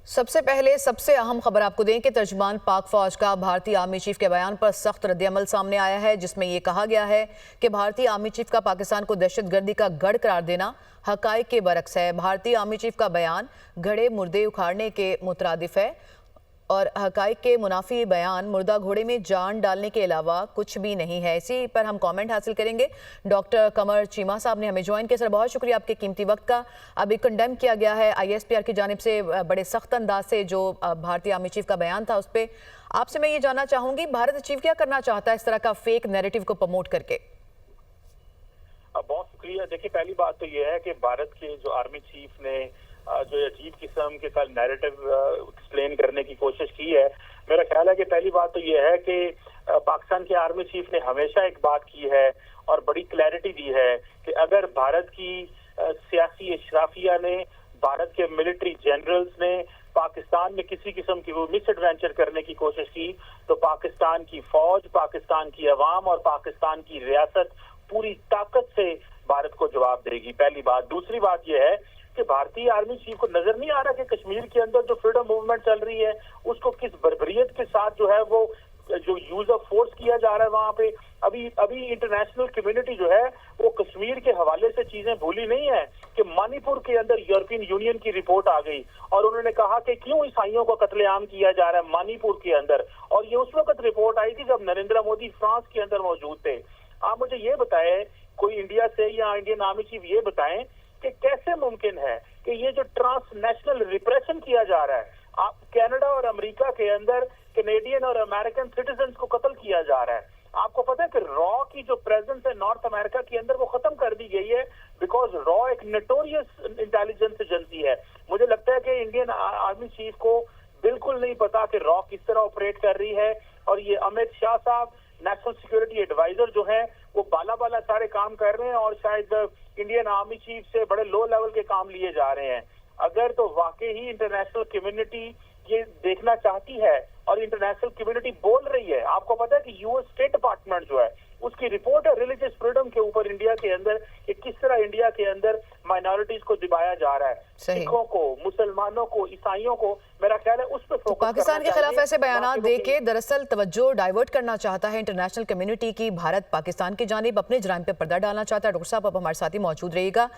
सबसे पहले सबसे अहम खबर आपको दें कि तर्जुमान पाक फौज का भारतीय आर्मी चीफ के बयान पर सख्त रद्द-ए-अमल सामने आया है, जिसमें यह कहा गया है कि भारतीय आर्मी चीफ का पाकिस्तान को दहशतगर्दी का गढ़ करार देना हकायक के बरक्स है। भारतीय आर्मी चीफ का बयान घड़े मुर्दे उखाड़ने के मुतरादिफ है और हकायक के मुनाफी बयान मुर्दा घोड़े में जान डालने के अलावा कुछ भी नहीं है। इसी पर हम कमेंट हासिल करेंगे। डॉक्टर कमर चीमा साहब ने हमें ज्वाइन किया। सर, बहुत शुक्रिया आपके कीमती वक्त का। अभी कंडेम किया गया है ISPR की जानिब से बड़े सख्त अंदाज से जो भारतीय आर्मी चीफ का बयान था उस पर आपसे मैं ये जानना चाहूंगी, भारत अचीव क्या करना चाहता है इस तरह का फेक नैरेटिव को प्रमोट करके? बहुत शुक्रिया। देखिए, पहली बात तो ये है कि भारत के जो आर्मी चीफ ने जो अजीब किस्म के कल नैरेटिव एक्सप्लेन करने की कोशिश की है, मेरा ख्याल है कि पहली बात तो ये है कि पाकिस्तान के आर्मी चीफ ने हमेशा एक बात की है और बड़ी क्लैरिटी दी है कि अगर भारत की सियासी इशराफिया ने, भारत के मिलिट्री जनरल्स ने पाकिस्तान में किसी किस्म की वो मिस एडवेंचर करने की कोशिश की तो पाकिस्तान की फौज, पाकिस्तान की अवाम और पाकिस्तान की रियासत पूरी ताकत से भारत को जवाब देगी। पहली बात। दूसरी बात यह है कि भारतीय आर्मी चीफ को नजर नहीं आ रहा कि कश्मीर के अंदर जो फ्रीडम मूवमेंट चल रही है उसको किस बर्बरियत के साथ जो है वो जो यूज ऑफ फोर्स किया जा रहा है वहां पे। अभी इंटरनेशनल कम्युनिटी जो है वो कश्मीर के हवाले से चीजें भूली नहीं है कि मणिपुर के अंदर यूरोपियन यूनियन की रिपोर्ट आ गई और उन्होंने कहा कि क्यों ईसाइयों को कत्लेआम किया जा रहा है मणिपुर के अंदर, और ये उस वक्त रिपोर्ट आई थी जब नरेंद्र मोदी फ्रांस के अंदर मौजूद थे। आप मुझे ये बताएं, कोई इंडिया से या इंडियन आर्मी चीफ ये बताएं कि कैसे मुमकिन है कि ये जो ट्रांसनेशनल रिप्रेशन किया जा रहा है, आप कनाडा और अमेरिका के अंदर कैनेडियन और अमेरिकन सिटीजन को कत्ल किया जा रहा है। आपको पता है कि रॉ की जो प्रेजेंस है नॉर्थ अमेरिका के अंदर वो खत्म कर दी गई है बिकॉज रॉ एक नोटोरियस इंटेलिजेंस एजेंसी है। मुझे लगता है कि इंडियन आर्मी चीफ को बिल्कुल नहीं पता कि रॉ किस तरह ऑपरेट कर रही है, और ये अमित शाह साहब नेशनल सिक्योरिटी एडवाइजर जो है वो बाला सारे काम कर रहे हैं और शायद इंडियन आर्मी चीफ से बड़े लो लेवल के काम लिए जा रहे हैं। अगर तो वाकई ही इंटरनेशनल कम्युनिटी ये देखना चाहती है और इंटरनेशनल कम्युनिटी बोल रही है, आपको पता है कि यूएस स्टेट डिपार्टमेंट जो है उसकी रिपोर्ट है रिलीजियस फ्रीडम के ऊपर इंडिया के अंदर कि किस तरह इंडिया के अंदर माइनॉरिटीज को दबाया जा रहा है, सिखों को, मुसलमानों को, ईसाइयों को। मेरा ख्याल है उस पर फोकस पाकिस्तान के खिलाफ ऐसे बयान देके दरअसल तवज्जो डाइवर्ट करना चाहता है इंटरनेशनल कम्युनिटी की। भारत पाकिस्तान की जानिब अपने जराइम पे पर्दा डालना चाहता है। डॉक्टर साहब, आप हमारे साथ ही मौजूद रहिएगा।